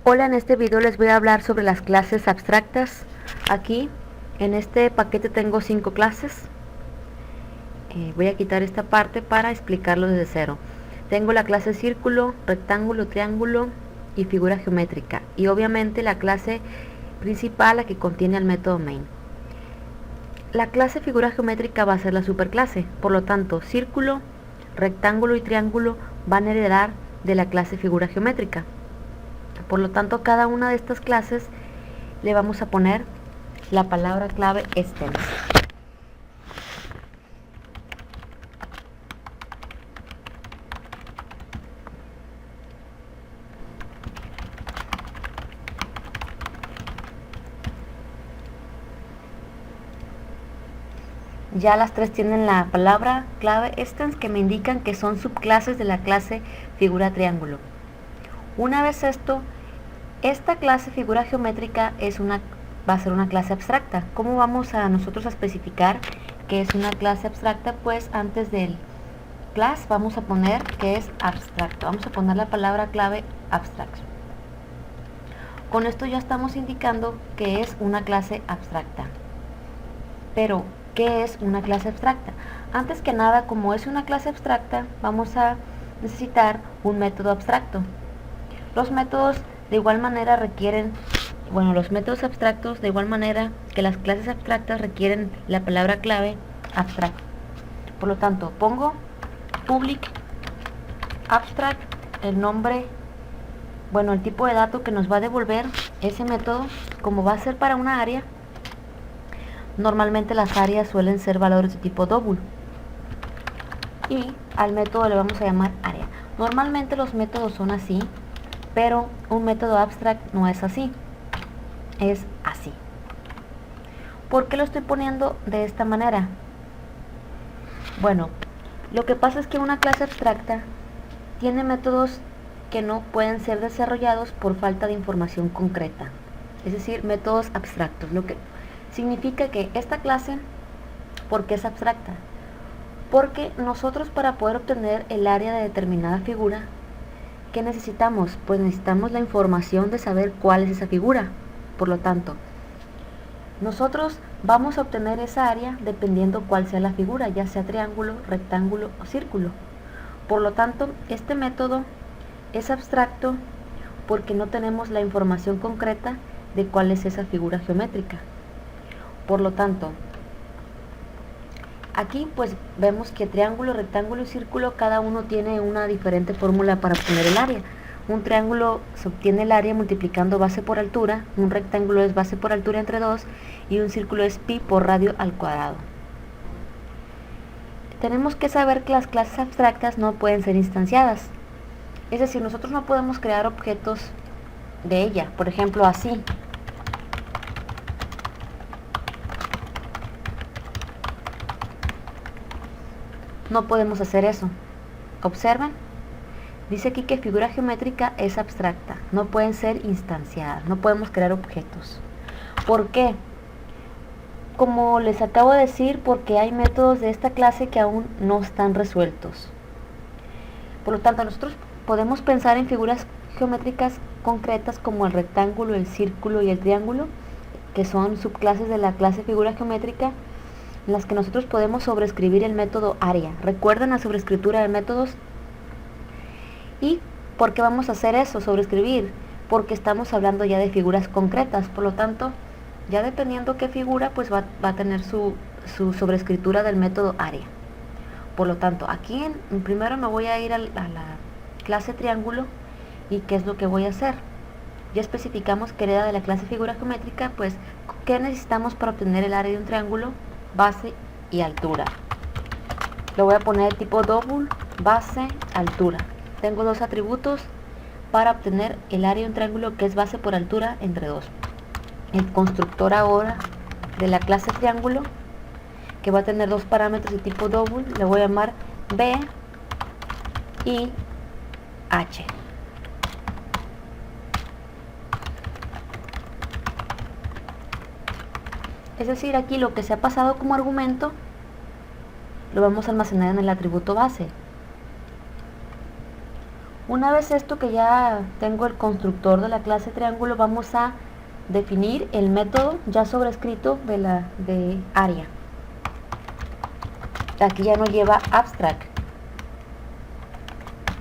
Hola, en este video les voy a hablar sobre las clases abstractas. Aquí en este paquete tengo 5 clases. Voy a quitar esta parte para explicarlo desde cero. Tengo la clase círculo, rectángulo, triángulo y figura geométrica. Y obviamente la clase principal, la que contiene el método main. La clase figura geométrica va a ser la superclase. Por lo tanto, círculo, rectángulo y triángulo van a heredar de la clase figura geométrica. Por lo tanto, cada una de estas clases le vamos a poner la palabra clave extens. Ya las tres tienen la palabra clave extens, que me indican que son subclases de la clase figura triángulo. Una vez esto, esta clase figura geométrica va a ser una clase abstracta. ¿Cómo vamos a nosotros a especificar que es una clase abstracta? Pues antes del class vamos a poner que es abstracto. Vamos a poner la palabra clave abstract. Con esto ya estamos indicando que es una clase abstracta. Pero, ¿qué es una clase abstracta? Antes que nada, como es una clase abstracta, vamos a necesitar un método abstracto. Los métodos de igual manera los métodos abstractos de igual manera que las clases abstractas requieren la palabra clave abstract. Por lo tanto, pongo public abstract, el nombre, el tipo de dato que nos va a devolver ese método. Como va a ser para una área, normalmente las áreas suelen ser valores de tipo double. Y al método le vamos a llamar área. Normalmente los métodos son así, pero un método abstract no es así, es así. ¿Por qué lo estoy poniendo de esta manera? Bueno, lo que pasa es que una clase abstracta tiene métodos que no pueden ser desarrollados por falta de información concreta, es decir, métodos abstractos, lo que significa que esta clase, ¿por qué es abstracta? Porque nosotros, para poder obtener el área de determinada figura, ¿qué necesitamos? Pues necesitamos la información de saber cuál es esa figura. Por lo tanto, nosotros vamos a obtener esa área dependiendo cuál sea la figura, ya sea triángulo, rectángulo o círculo. Por lo tanto, este método es abstracto porque no tenemos la información concreta de cuál es esa figura geométrica. Por lo tanto, aquí pues vemos que triángulo, rectángulo y círculo, cada uno tiene una diferente fórmula para obtener el área. Un triángulo se obtiene el área multiplicando base por altura, un rectángulo es base por altura entre 2 y un círculo es pi por radio al cuadrado. Tenemos que saber que las clases abstractas no pueden ser instanciadas. Es decir, nosotros no podemos crear objetos de ella, por ejemplo así. No podemos hacer eso. Observen, dice aquí que figura geométrica es abstracta, no pueden ser instanciadas, no podemos crear objetos. ¿Por qué? Como les acabo de decir, porque hay métodos de esta clase que aún no están resueltos. Por lo tanto, nosotros podemos pensar en figuras geométricas concretas como el rectángulo, el círculo y el triángulo, que son subclases de la clase figura geométrica, en las que nosotros podemos sobreescribir el método área. ¿Recuerdan la sobreescritura de métodos? ¿Y por qué vamos a hacer eso, sobreescribir? Porque estamos hablando ya de figuras concretas, por lo tanto, ya dependiendo qué figura, pues va a tener su sobreescritura del método área. Por lo tanto, aquí primero me voy a ir a la clase triángulo. ¿Y qué es lo que voy a hacer? Ya especificamos que hereda de la clase figura geométrica, pues, ¿qué necesitamos para obtener el área de un triángulo? Base y altura. Lo voy a poner tipo double, base, altura. Tengo dos atributos para obtener el área de un triángulo, que es base por altura entre 2. El constructor ahora de la clase triángulo, que va a tener dos parámetros de tipo double, le voy a llamar B y H. Es decir, aquí lo que se ha pasado como argumento lo vamos a almacenar en el atributo base. Una vez esto que ya tengo el constructor de la clase triángulo, vamos a definir el método ya sobrescrito de área. Aquí ya no lleva abstract.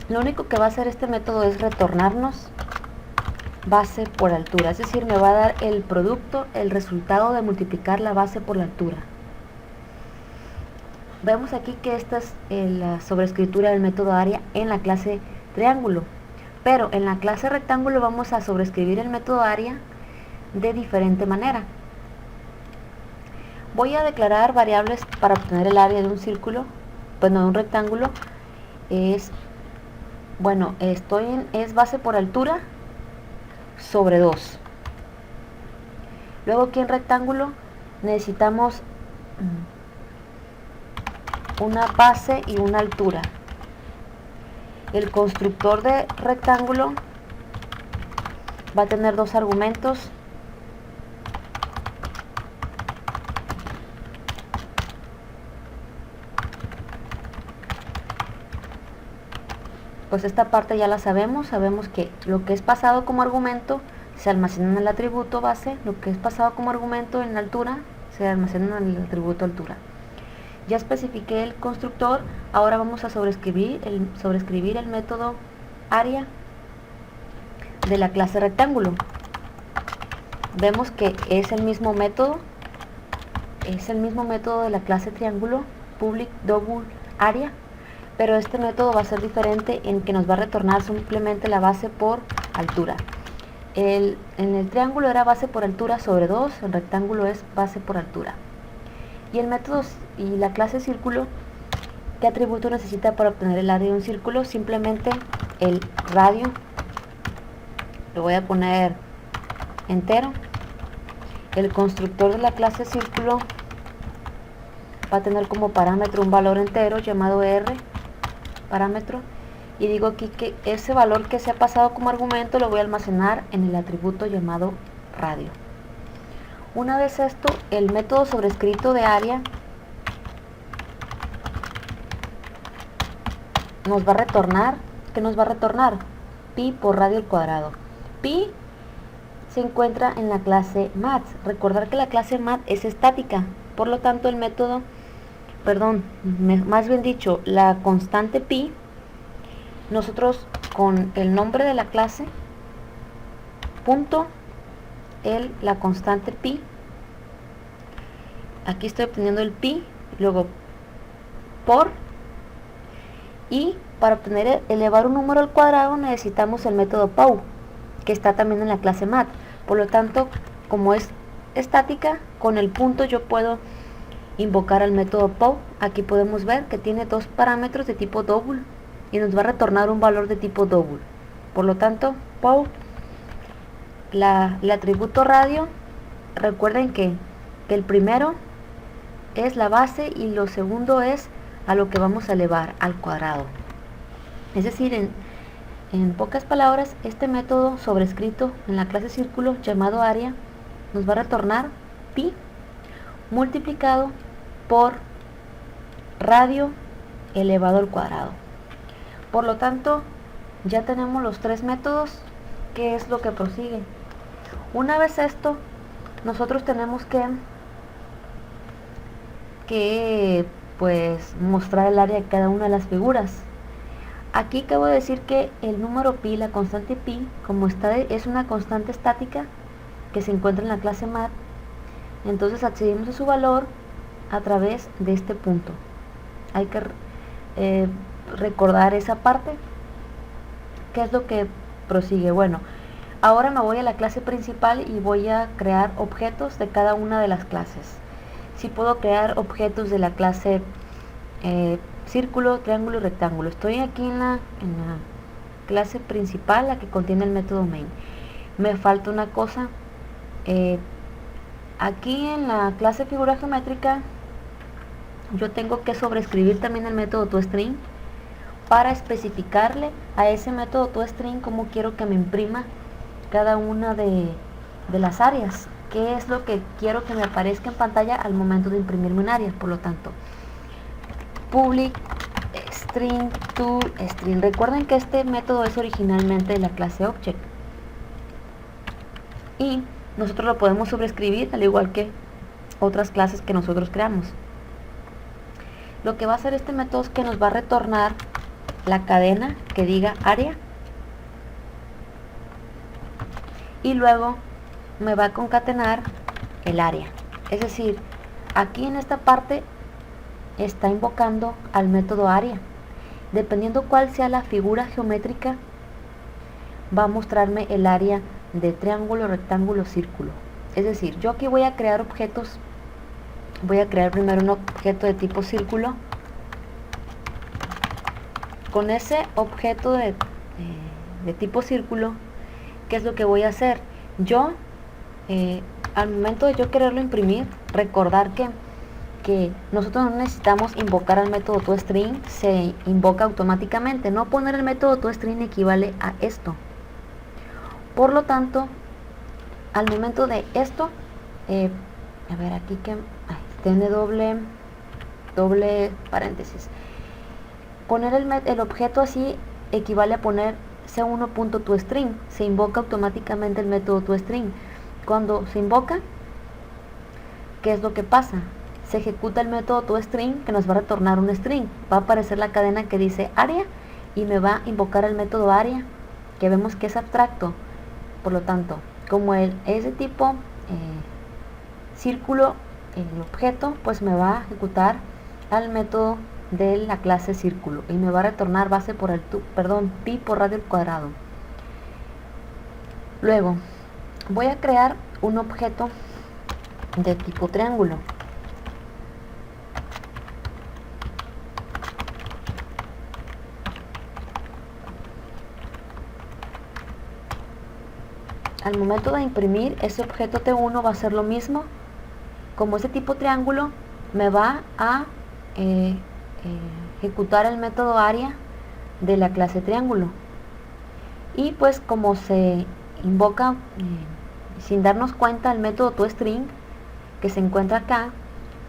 Lo único que va a hacer este método es retornarnos base por altura, es decir, me va a dar el producto, el resultado de multiplicar la base por la altura. Vemos aquí que esta es la sobrescritura del método área en la clase triángulo, pero en la clase rectángulo vamos a sobrescribir el método área de diferente manera. Voy a declarar variables para obtener el área de un círculo, bueno, de un rectángulo. Es base por altura sobre 2. Luego aquí en rectángulo necesitamos una base y una altura. El constructor de rectángulo va a tener dos argumentos. Pues esta parte ya la sabemos que lo que es pasado como argumento se almacena en el atributo base, lo que es pasado como argumento en la altura se almacena en el atributo altura. Ya especifiqué el constructor, ahora vamos a sobreescribir el método área de la clase rectángulo. Vemos que es el mismo método de la clase triángulo, public double area, pero este método va a ser diferente en que nos va a retornar simplemente la base por altura. En el triángulo era base por altura sobre 2, el rectángulo es base por altura. Y el método y la clase círculo, ¿qué atributo necesita para obtener el área de un círculo? Simplemente el radio, lo voy a poner entero. El constructor de la clase círculo va a tener como parámetro un valor entero llamado R, parámetro, y digo aquí que ese valor que se ha pasado como argumento lo voy a almacenar en el atributo llamado radio. Una vez esto, el método sobrescrito de área nos va a retornar, ¿qué nos va a retornar? Pi por radio al cuadrado. Pi se encuentra en la clase math. Recordar que la clase math es estática, por lo tanto el método, más bien dicho, la constante pi, nosotros con el nombre de la clase, punto, la constante pi, aquí estoy obteniendo el pi, luego por, y para obtener elevar un número al cuadrado necesitamos el método POW, que está también en la clase math. Por lo tanto, como es estática, con el punto yo puedo invocar al método POW. Aquí podemos ver que tiene dos parámetros de tipo double y nos va a retornar un valor de tipo double. Por lo tanto, POW, el atributo radio, recuerden que el primero es la base y lo segundo es a lo que vamos a elevar al cuadrado. Es decir, en pocas palabras, este método sobrescrito en la clase círculo llamado área nos va a retornar pi multiplicado por radio elevado al cuadrado. Por lo tanto, ya tenemos los tres métodos. ¿Qué es lo que prosigue? Una vez esto, nosotros tenemos que pues mostrar el área de cada una de las figuras. Aquí acabo de decir que el número pi, la constante pi, como es una constante estática que se encuentra en la clase math, entonces accedimos a su valor a través de este punto. Hay que recordar esa parte. ¿Qué es lo que prosigue? Bueno, ahora me voy a la clase principal y voy a crear objetos de cada una de las clases. Si puedo crear objetos de la clase círculo, triángulo y rectángulo. Estoy aquí en la clase principal, la que contiene el método main. Me falta una cosa. Aquí en la clase figura geométrica yo tengo que sobreescribir también el método toString para especificarle a ese método toString cómo quiero que me imprima cada una de las áreas, qué es lo que quiero que me aparezca en pantalla al momento de imprimirme un área. Por lo tanto, public string to string. Recuerden que este método es originalmente de la clase object y nosotros lo podemos sobreescribir al igual que otras clases que nosotros creamos. Lo que va a hacer este método es que nos va a retornar la cadena que diga área y luego me va a concatenar el área. Es decir, aquí en esta parte está invocando al método área. Dependiendo cuál sea la figura geométrica, va a mostrarme el área de triángulo, rectángulo, círculo. Es decir, yo aquí voy a crear objetos. Voy a crear primero un objeto de tipo círculo. Con ese objeto de tipo círculo, ¿qué es lo que voy a hacer? Yo, al momento de yo quererlo imprimir, recordar que nosotros no necesitamos invocar al método toString, se invoca automáticamente. No poner el método toString equivale a esto. Por lo tanto, al momento de esto, a ver aquí que tiene doble paréntesis. Poner el objeto así equivale a poner c1.toString. Se invoca automáticamente el método toString. Cuando se invoca, ¿qué es lo que pasa? Se ejecuta el método toString que nos va a retornar un string. Va a aparecer la cadena que dice área y me va a invocar el método área, que vemos que es abstracto. Por lo tanto, como es de tipo círculo, el objeto, pues me va a ejecutar al método de la clase círculo y me va a retornar pi por radio al cuadrado. Luego voy a crear un objeto de tipo triángulo. Al momento de imprimir ese objeto T1 va a ser lo mismo. Como ese tipo triángulo, me va a ejecutar el método área de la clase triángulo. Y pues como se invoca sin darnos cuenta el método toString que se encuentra acá,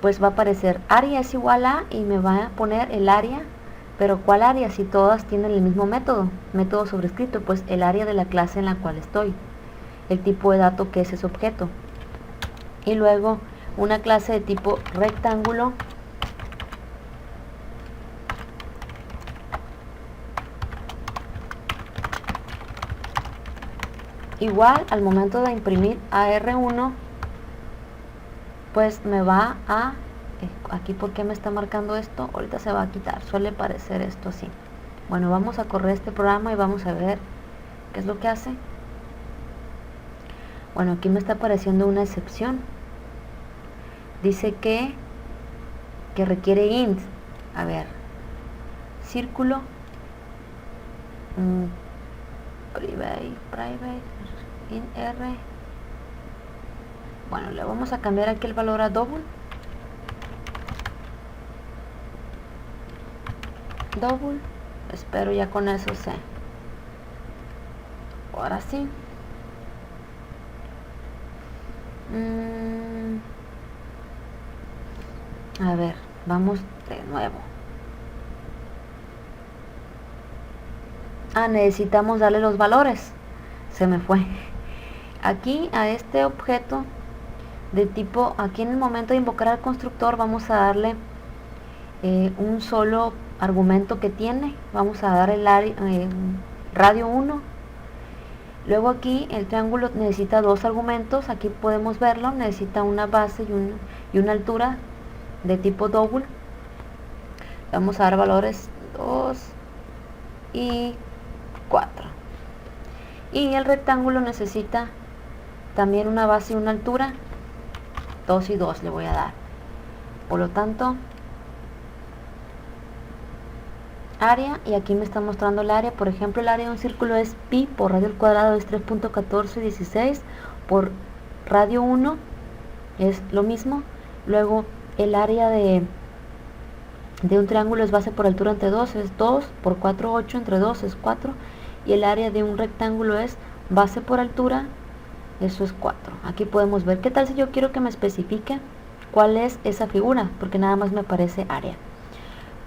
pues va a aparecer área es igual a y me va a poner el área. Pero ¿cuál área? Si todas tienen el mismo método sobrescrito, pues el área de la clase en la cual estoy, el tipo de dato que es ese objeto. Y luego una clase de tipo rectángulo igual al momento de imprimir a R1, pues me va a aquí, ¿por qué me está marcando esto? Ahorita se va a quitar, suele parecer esto así. Bueno, vamos a correr este programa y vamos a ver qué es lo que hace. Bueno, aquí me está apareciendo una excepción. Dice que requiere int. A ver, círculo, private, int r. Bueno, le vamos a cambiar aquí el valor a double. Espero ya con eso se. Ahora sí. A ver, vamos de nuevo. Necesitamos darle los valores. Se me fue. Aquí a este objeto de tipo, aquí en el momento de invocar al constructor vamos a darle un solo argumento que tiene. Vamos a dar el radio 1. Luego aquí el triángulo necesita dos argumentos. Aquí podemos verlo. Necesita una base y una altura de tipo double. Vamos a dar valores 2 y 4. Y el rectángulo necesita también una base y una altura. 2 y 2 le voy a dar. Por lo tanto, área, y aquí me está mostrando el área. Por ejemplo, el área de un círculo es pi por radio al cuadrado, es 3.1416 por radio 1, es lo mismo. Luego el área de un triángulo es base por altura entre 2, es 2 por 4, 8 entre 2 es 4, y el área de un rectángulo es base por altura, eso es 4. Aquí podemos ver. ¿Qué tal si yo quiero que me especifique cuál es esa figura? Porque nada más me aparece área.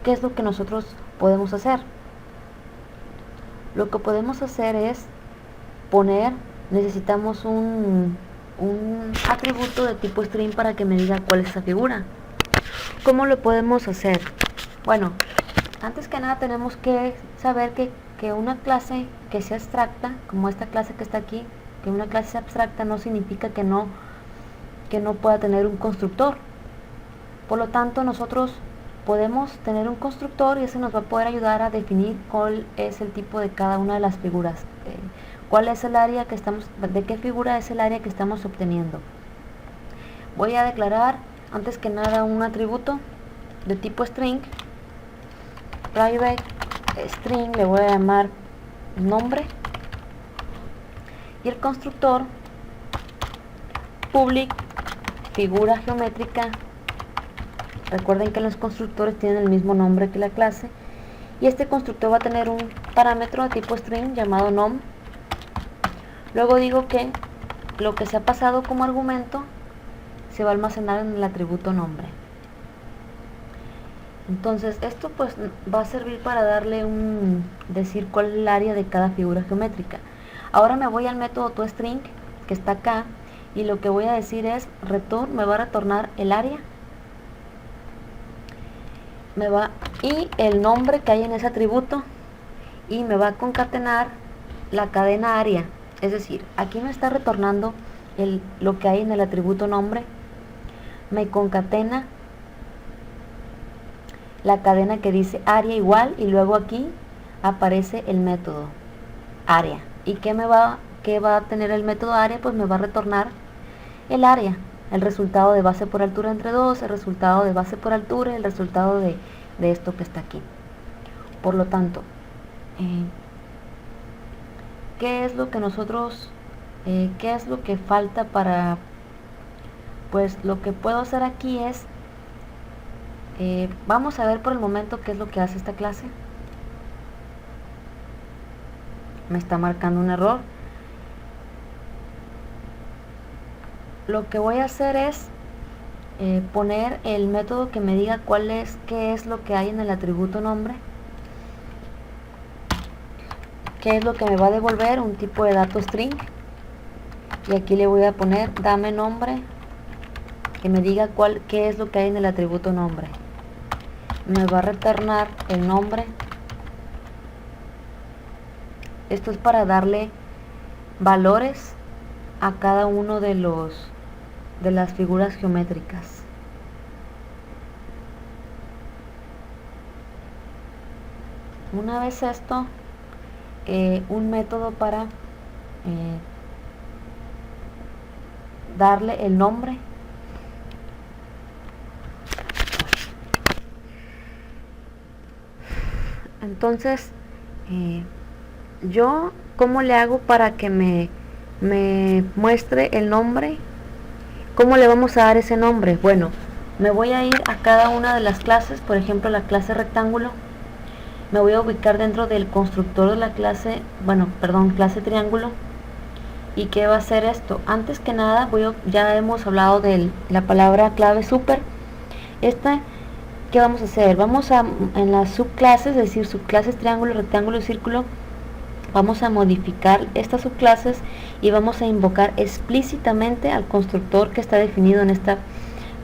¿Qué es lo que nosotros podemos hacer? Lo que podemos hacer es poner, necesitamos un atributo de tipo string para que me diga cuál es esa figura. ¿Cómo lo podemos hacer? Bueno, antes que nada tenemos que saber que una clase que sea abstracta, como esta clase que está aquí, que una clase sea abstracta no significa que no pueda tener un constructor. Por lo tanto, nosotros podemos tener un constructor y ese nos va a poder ayudar a definir cuál es el tipo de cada una de las figuras. Cuál es el área que estamos, de qué figura es el área que estamos obteniendo. Voy a declarar antes que nada un atributo de tipo string, private string, le voy a llamar nombre, y el constructor public figura geométrica. Recuerden que los constructores tienen el mismo nombre que la clase, y este constructor va a tener un parámetro de tipo string llamado nom. Luego digo que lo que se ha pasado como argumento se va a almacenar en el atributo nombre. Entonces esto pues va a servir para darle decir cuál es el área de cada figura geométrica. Ahora me voy al método toString que está acá, y lo que voy a decir es return, me va a retornar el área y el nombre que hay en ese atributo, y me va a concatenar la cadena área. Es decir, aquí me está retornando lo que hay en el atributo nombre, me concatena la cadena que dice área igual, y luego aquí aparece el método área. ¿Y qué va a tener el método área? Pues me va a retornar el área, el resultado de base por altura entre 2, el resultado de base por altura y el resultado de esto que está aquí. Por lo tanto, ¿qué es lo que nosotros, qué es lo que falta para, pues lo que puedo hacer aquí es, vamos a ver por el momento qué es lo que hace esta clase. Me está marcando un error. Lo que voy a hacer es poner el método que me diga qué es lo que hay en el atributo nombre, qué es lo que me va a devolver, un tipo de dato string, y aquí le voy a poner dame nombre, que me diga qué es lo que hay en el atributo nombre. Me va a retornar el nombre. Esto es para darle valores a cada uno de las figuras geométricas. Una vez esto, un método para darle el nombre. Entonces, yo, ¿cómo le hago para que me muestre el nombre? ¿Cómo le vamos a dar ese nombre? Bueno, me voy a ir a cada una de las clases, por ejemplo la clase rectángulo, me voy a ubicar dentro del constructor de la clase, clase triángulo. ¿Y qué va a hacer esto? Antes que nada, ya hemos hablado de la palabra clave super. ¿Qué vamos a hacer? En las subclases, es decir, subclases triángulo, rectángulo y círculo, vamos a modificar estas subclases y vamos a invocar explícitamente al constructor que está definido en esta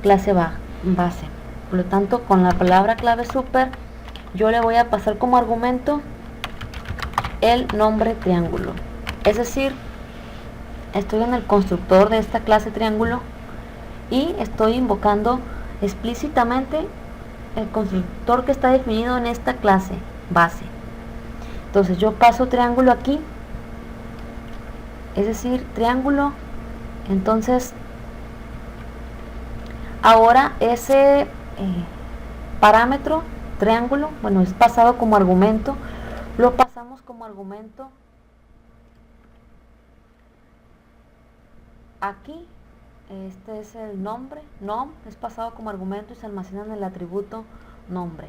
clase base. Por lo tanto, con la palabra clave super, yo le voy a pasar como argumento el nombre triángulo. Es decir, estoy en el constructor de esta clase triángulo y estoy invocando explícitamente el constructor que está definido en esta clase base. Entonces yo paso triángulo aquí, es decir, triángulo. Entonces ahora ese parámetro triángulo, es pasado como argumento, lo pasamos como argumento aquí. Este es el nombre, nom, es pasado como argumento y se almacena en el atributo nombre.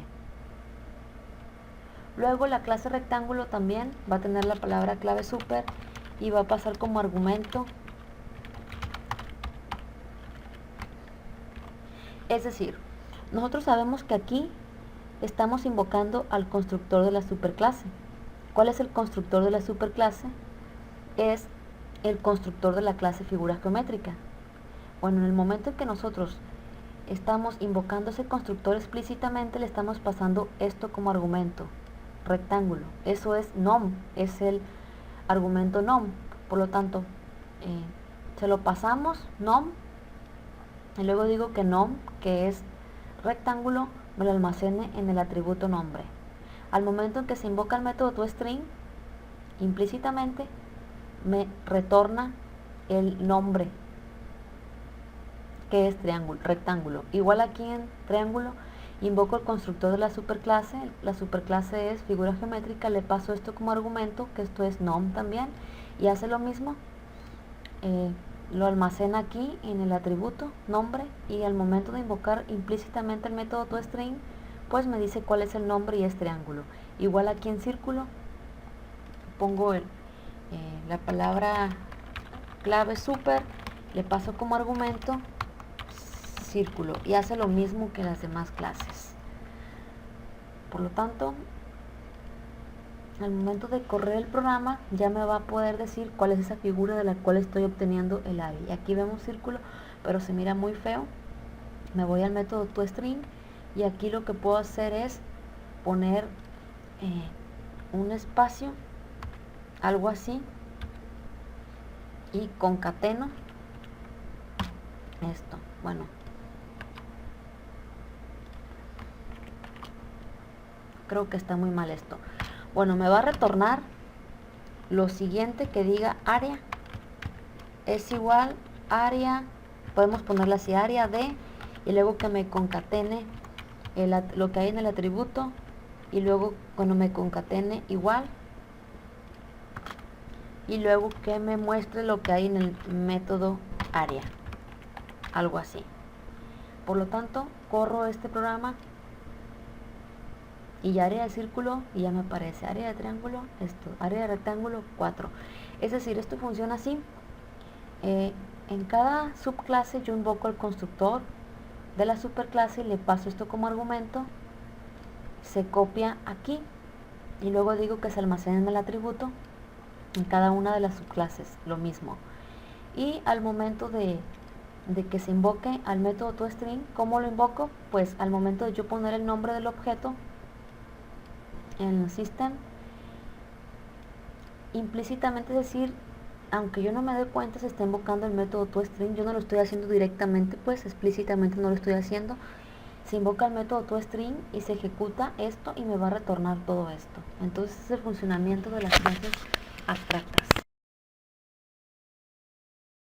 Luego la clase rectángulo también va a tener la palabra clave super y va a pasar como argumento. Es decir, nosotros sabemos que aquí estamos invocando al constructor de la superclase. ¿Cuál es el constructor de la superclase? Es el constructor de la clase figura geométrica. Bueno, en el momento en que nosotros estamos invocando ese constructor explícitamente, le estamos pasando esto como argumento, rectángulo. Eso es nom, es el argumento nom. Por lo tanto, se lo pasamos nom, y luego digo que nom, que es rectángulo, me lo almacene en el atributo nombre. Al momento en que se invoca el método toString, implícitamente me retorna el nombre, que es rectángulo. Igual aquí en triángulo, invoco el constructor de la superclase. La superclase es figura geométrica, le paso esto como argumento, que esto es nom también, y hace lo mismo. Lo almacena aquí en el atributo nombre, y al momento de invocar implícitamente el método toString, pues me dice cuál es el nombre y es triángulo. Igual aquí en círculo pongo la palabra clave super, le paso como argumento círculo, y hace lo mismo que las demás clases. Por lo tanto, al momento de correr el programa ya me va a poder decir cuál es esa figura de la cual estoy obteniendo el área. Y aquí vemos círculo, pero se mira muy feo. Me voy al método toString, y aquí lo que puedo hacer es poner un espacio, algo así, y concateno esto. Bueno, creo que está muy mal esto. Bueno, me va a retornar lo siguiente, que diga área es igual área, podemos ponerle así, área de, y luego que me concatene lo que hay en el atributo, y luego cuando me concatene igual, y luego que me muestre lo que hay en el método área, algo así. Por lo tanto, corro este programa y ya área de círculo, y ya me aparece área de triángulo, esto, área de rectángulo 4. Es decir, esto funciona así. En cada subclase yo invoco al constructor de la superclase y le paso esto como argumento, se copia aquí, y luego digo que se almacena en el atributo en cada una de las subclases, lo mismo. Y al momento de que se invoque al método toString, ¿cómo lo invoco? Pues al momento de yo poner el nombre del objeto en el system, implícitamente, es decir, aunque yo no me dé cuenta, se está invocando el método toString. Yo no lo estoy haciendo directamente, pues explícitamente no lo estoy haciendo. Se invoca el método toString y se ejecuta esto, y me va a retornar todo esto. Entonces es el funcionamiento de las clases abstractas.